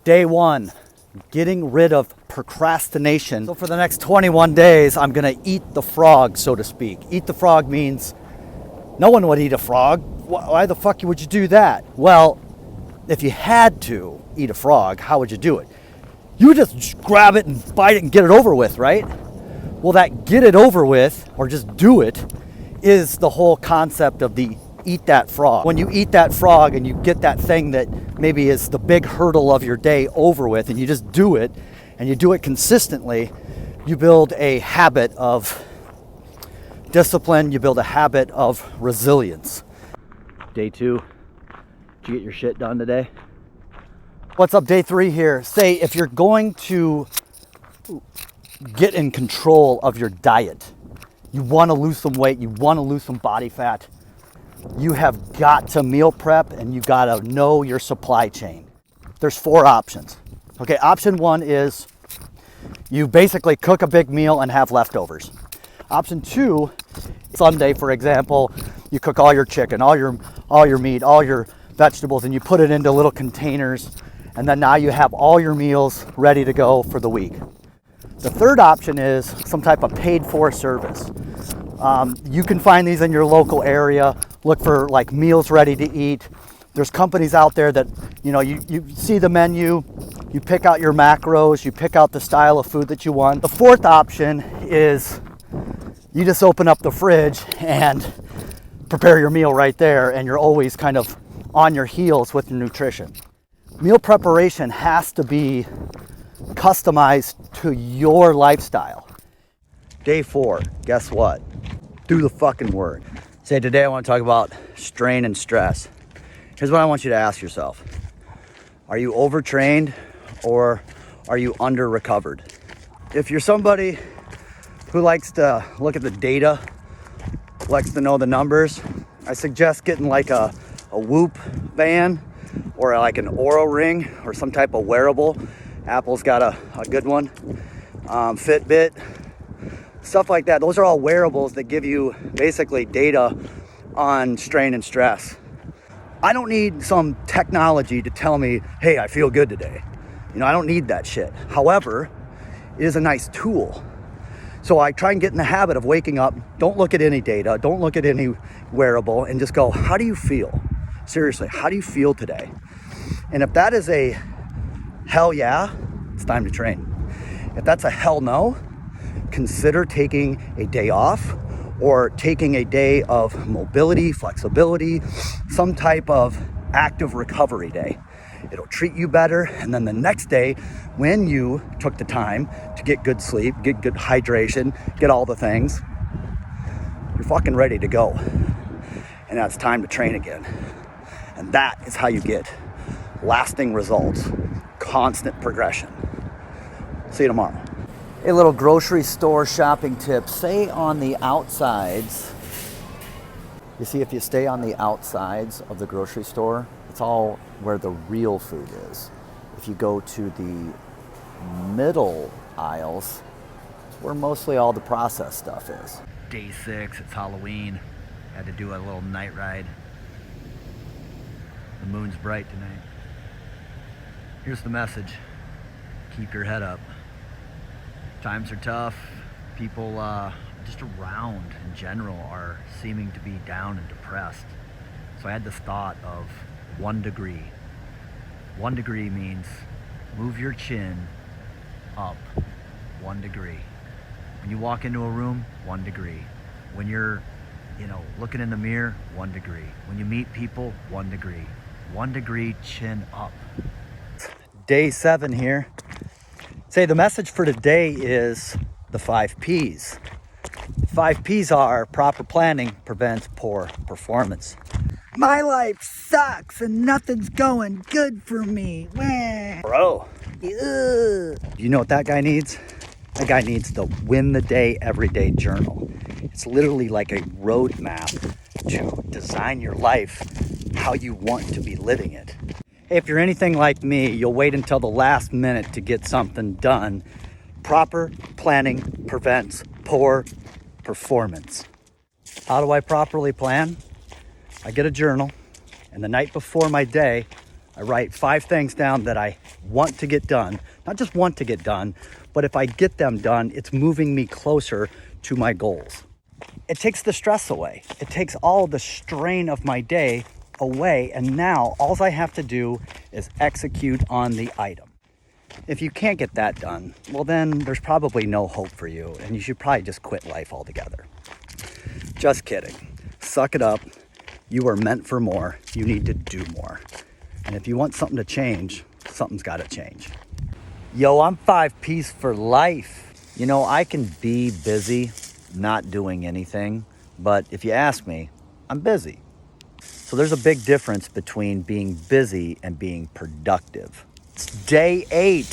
Day 1, getting rid of procrastination. So for the next 21 days, I'm gonna eat the frog, so to speak. Eat the frog means no one would eat a frog. Why the fuck would you do that? Well, if you had to eat a frog, how would you do it? You would just grab it and bite it and get it over with, right? Well, that get it over with, or just do it, is the whole concept of the eat that frog. When you eat that frog and you get that thing that maybe is the big hurdle of your day over with, and you just do it, and you do it consistently, you build a habit of discipline, you build a habit of resilience. Day 2, did you get your shit done today? What's up, day 3 here? Say, if you're going to get in control of your diet, you want to lose some weight, you want to lose some body fat, you have got to meal prep and you got to know your supply chain. There's 4 options. Okay, option 1 is you basically cook a big meal and have leftovers. Option 2, Sunday, for example, you cook all your chicken, all your meat, all your vegetables, and you put it into little containers, and then now you have all your meals ready to go for the week. The third option is some type of paid for service. You can find these in your local area. Look for like meals ready to eat. There's companies out there that, you see the menu, you pick out your macros, you pick out the style of food that you want. The fourth option is you just open up the fridge and prepare your meal right there, and you're always kind of on your heels with your nutrition. Meal preparation has to be customized to your lifestyle. Day 4, guess what? Do the fucking work. Say, today I want to talk about strain and stress. Here's what I want you to ask yourself. Are you overtrained or are you under-recovered? If you're somebody who likes to look at the data, likes to know the numbers, I suggest getting like a Whoop band or like an Oura ring or some type of wearable. Apple's got a good one. Fitbit, stuff like that. Those are all wearables that give you basically data on strain and stress. I don't need some technology to tell me, hey, I feel good today. I don't need that shit. However, it is a nice tool. So I try and get in the habit of waking up, don't look at any data, don't look at any wearable, and just go, how do you feel? Seriously, how do you feel today? And if that is a hell yeah, it's time to train. If that's a hell no, consider taking a day off or taking a day of mobility, flexibility, some type of active recovery day. It'll treat you better, and then the next day, when you took the time to get good sleep, get good hydration, get all the things, you're fucking ready to go. And now it's time to train again. And that is how you get lasting results, constant progression. See you tomorrow. A little grocery store shopping tip. Say on the outsides, you see, if you stay on the outsides of the grocery store, it's all where the real food is. If you go to the middle aisles, it's where mostly all the processed stuff is. Day 6, it's Halloween. Had to do a little night ride. The moon's bright tonight. Here's the message. Keep your head up. Times are tough. People just around in general are seeming to be down and depressed. So I had this thought of 1 degree. 1 degree means move your chin up 1 degree. When you walk into a room, 1 degree. When you're, looking in the mirror, 1 degree. When you meet people, 1 degree. 1 degree chin up. Day 7 here. Say the message for today is the 5 P's. 5 P's are proper planning prevents poor performance. My life sucks and nothing's going good for me. Bro, you know what that guy needs? That guy needs the Win the Day Everyday Journal. It's literally like a roadmap to design your life how you want to be living it. If you're anything like me, you'll wait until the last minute to get something done. Proper planning prevents poor performance. How do I properly plan? I get a journal, and the night before my day, I write 5 things down that I want to get done. Not just want to get done, but if I get them done, it's moving me closer to my goals. It takes the stress away. It takes all the strain of my day away. And now all I have to do is execute on the item. If you can't get that done, well then there's probably no hope for you and you should probably just quit life altogether. Just kidding. Suck it up. You are meant for more. You need to do more. And if you want something to change, something's got to change. Yo, I'm 5Ps for life. You know, I can be busy not doing anything, but if you ask me, I'm busy. So there's a big difference between being busy and being productive. It's day 8.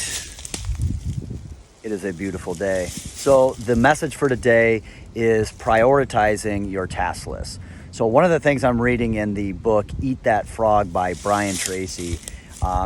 It is a beautiful day. So the message for today is prioritizing your task list. So one of the things I'm reading in the book, Eat That Frog by Brian Tracy,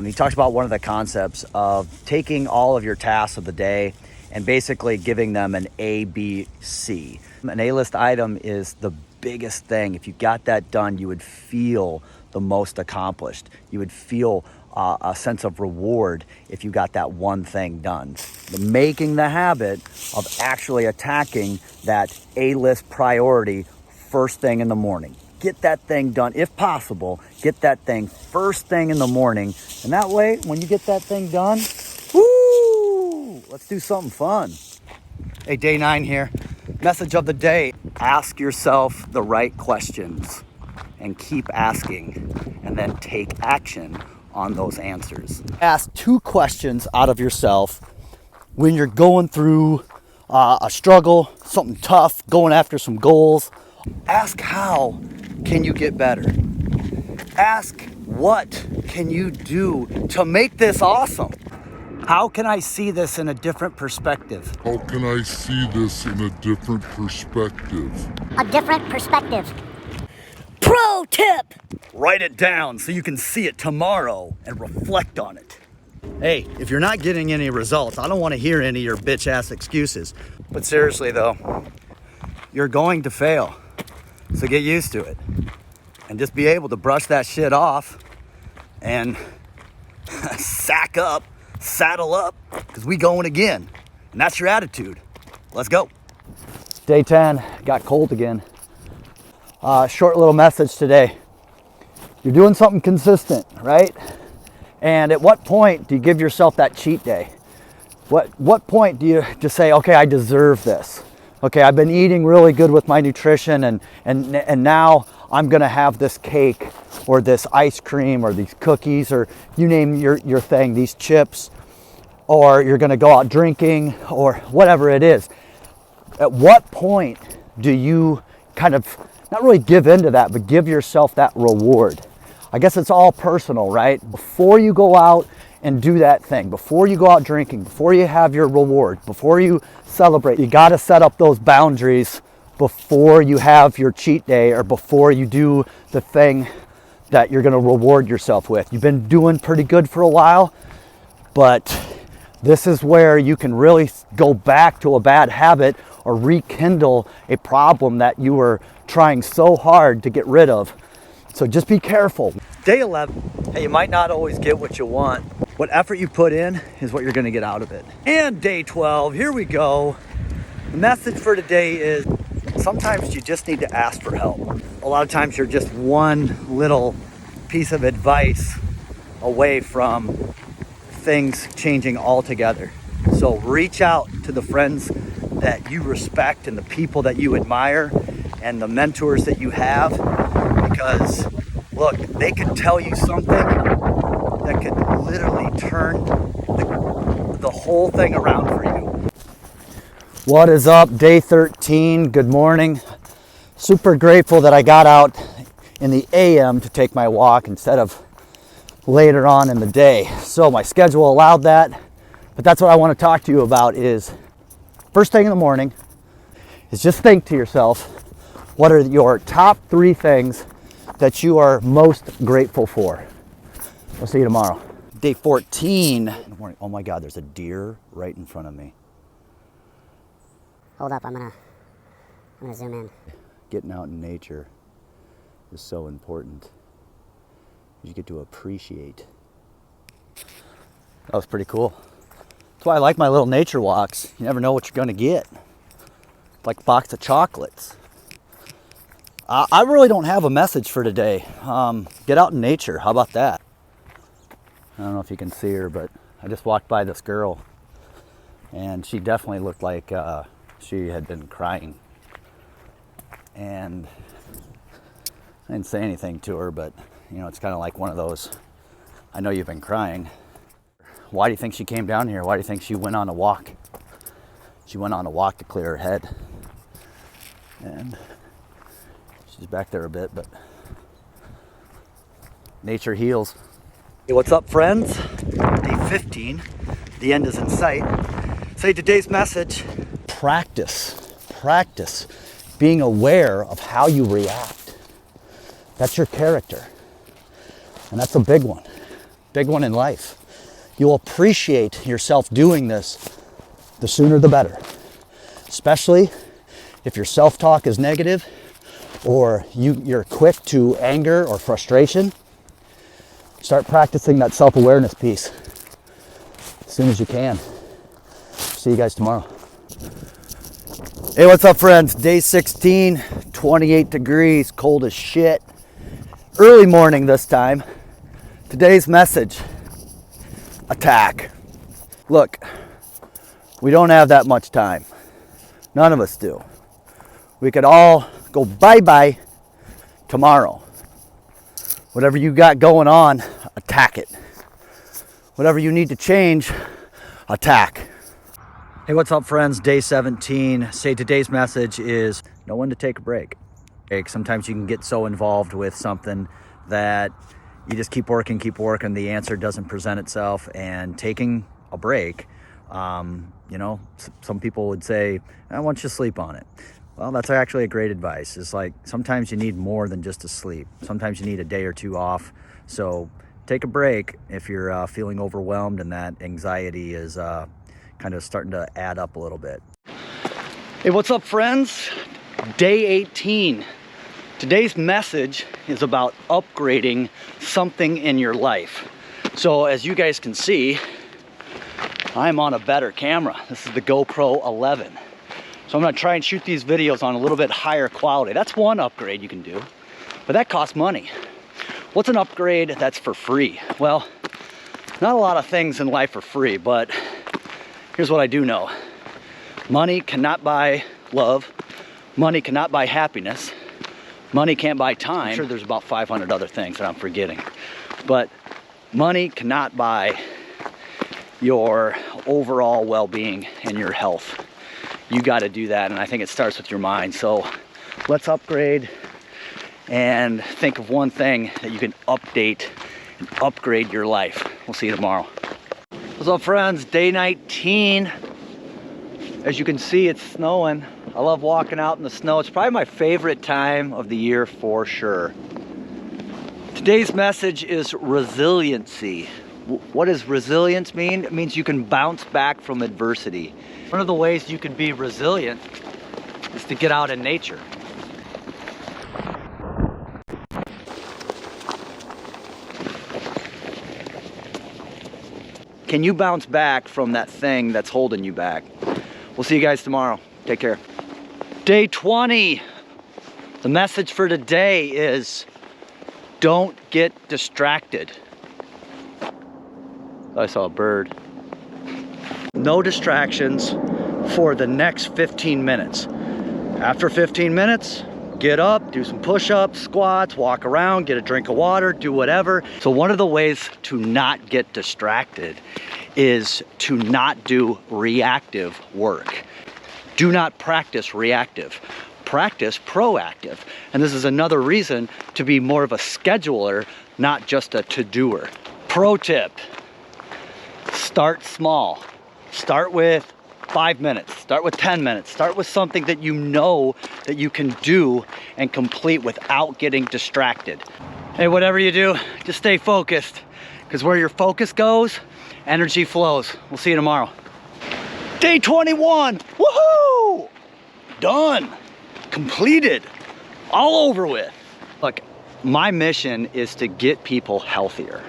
he talks about one of the concepts of taking all of your tasks of the day and basically giving them an A, B, C. An A-list item is the biggest thing. If you got that done, you would feel the most accomplished. You would feel a sense of reward if you got that one thing done. Making the habit of actually attacking that A-list priority first thing in the morning. Get that thing done, if possible. Get that thing first thing in the morning. And that way, when you get that thing done, woo! Let's do something fun. Hey, day 9 here. Message of the day. Ask yourself the right questions and keep asking, and then take action on those answers. Ask 2 questions out of yourself when you're going through a struggle, something tough, going after some goals. Ask how can you get better? Ask what can you do to make this awesome? How can I see this in a different perspective? How can I see this in a different perspective? A different perspective. Pro tip! Write it down so you can see it tomorrow and reflect on it. Hey, if you're not getting any results, I don't want to hear any of your bitch ass excuses. But seriously though, you're going to fail. So get used to it. And just be able to brush that shit off and sack up, saddle up, because we going again. And that's your attitude. Let's go. Day 10, got cold again. Short little message today. You're doing something consistent, right? And at what point do you give yourself that cheat day? What point do you just say, okay, I deserve this? Okay, I've been eating really good with my nutrition and now I'm gonna have this cake or this ice cream or these cookies or you name your thing, these chips, or you're gonna go out drinking or whatever it is. At what point do you kind of not really give into that, but give yourself that reward? I guess it's all personal, right? Before you go out and do that thing, before you go out drinking, before you have your reward, before you celebrate, you got to set up those boundaries before you have your cheat day or before you do the thing that you're going to reward yourself with. You've been doing pretty good for a while, but this is where you can really go back to a bad habit or rekindle a problem that you were trying so hard to get rid of. So just be careful. Day 11, hey, you might not always get what you want. What effort you put in is what you're gonna get out of it. And day 12, here we go. The message for today is sometimes you just need to ask for help. A lot of times you're just one little piece of advice away from things changing altogether. So reach out to the friends that you respect and the people that you admire and the mentors that you have, because look, they could tell you something that could literally turn the whole thing around for you. What is up? Day 13. Good morning. Super grateful that I got out in the AM to take my walk instead of later on in the day. So my schedule allowed that, but that's what I want to talk to you about is first thing in the morning is just think to yourself, what are your top 3 things that you are most grateful for? We'll see you tomorrow. Day 14. Oh my God, there's a deer right in front of me. Hold up, I'm gonna zoom in. Getting out in nature is so important. You get to appreciate That was pretty cool. That's why I like my little nature walks. You never know what you're gonna get. It's like a box of chocolates. I really don't have a message for today. Get out in nature. How about that? I don't know if you can see her, but I just walked by this girl, and she definitely looked like she had been crying. And I didn't say anything to her, but you know, it's kind of like one of those, I know you've been crying. Why do you think she came down here? Why do you think she went on a walk? She went on a walk to clear her head. And she's back there a bit, but nature heals. Hey, what's up, friends? Day 15. The end is in sight. Say today's message. Practice being aware of how you react. That's your character. And that's a big one in life. You'll appreciate yourself doing this, the sooner the better. Especially if your self-talk is negative, or you're quick to anger or frustration. Start practicing that self-awareness piece as soon as you can. See you guys tomorrow. Hey, what's up, friends? Day 16, 28 degrees, cold as shit. Early morning this time. Today's message, attack. Look, we don't have that much time. None of us do. We could all go bye-bye tomorrow. Whatever you got going on, attack it. Whatever you need to change, attack. Hey, what's up, friends? Day 17. Say today's message is know when to take a break. Sometimes you can get so involved with something that you just keep working, the answer doesn't present itself, and taking a break, you know, some people would say, I want you to sleep on it. Well, that's actually a great advice. It's like sometimes you need more than just to sleep. Sometimes you need a day or two off. So take a break if you're feeling overwhelmed and that anxiety is kind of starting to add up a little bit. Hey, what's up, friends? Day 18. Today's message is about upgrading something in your life. So as you guys can see, I'm on a better camera. This is the GoPro 11. So I'm gonna try and shoot these videos on a little bit higher quality. That's one upgrade you can do, but that costs money. What's an upgrade that's for free? Well, not a lot of things in life are free, but here's what I do know. Money cannot buy love. Money cannot buy happiness. Money can't buy time. I'm sure there's about 500 other things that I'm forgetting. But money cannot buy your overall well-being and your health. You got to do that, and I think it starts with your mind. So let's upgrade and think of one thing that you can update and upgrade your life. We'll see you tomorrow. What's up, friends? Day 19. As you can see, it's snowing. I love walking out in the snow. It's probably my favorite time of the year for sure. Today's message is resiliency. What does resilience mean? It means you can bounce back from adversity. One of the ways you can be resilient is to get out in nature. Can you bounce back from that thing that's holding you back? We'll see you guys tomorrow. Take care. Day 20. The message for today is don't get distracted. I saw a bird. No distractions for the next 15 minutes. After 15 minutes, get up, do some push-ups, squats, walk around, get a drink of water, do whatever. So one of the ways to not get distracted is to not do reactive work. Do not practice reactive. Practice proactive. And this is another reason to be more of a scheduler, not just a to-doer. Pro tip, start small. Start with 5 minutes, start with 10 minutes, start with something that you know that you can do and complete without getting distracted. Hey, whatever you do, just stay focused, because where your focus goes, energy flows. We'll see you tomorrow. Day 21, woohoo! Done, completed, all over with. Look, my mission is to get people healthier.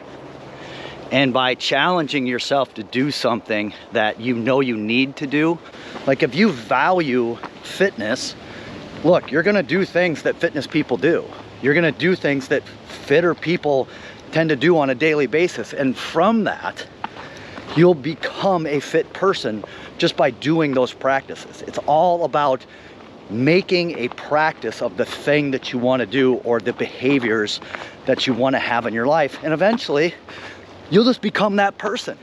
And by challenging yourself to do something that you know you need to do, like if you value fitness, look, you're gonna do things that fitness people do. You're gonna do things that fitter people tend to do on a daily basis. And from that, you'll become a fit person just by doing those practices. It's all about making a practice of the thing that you wanna do or the behaviors that you wanna have in your life. And eventually, you'll just become that person.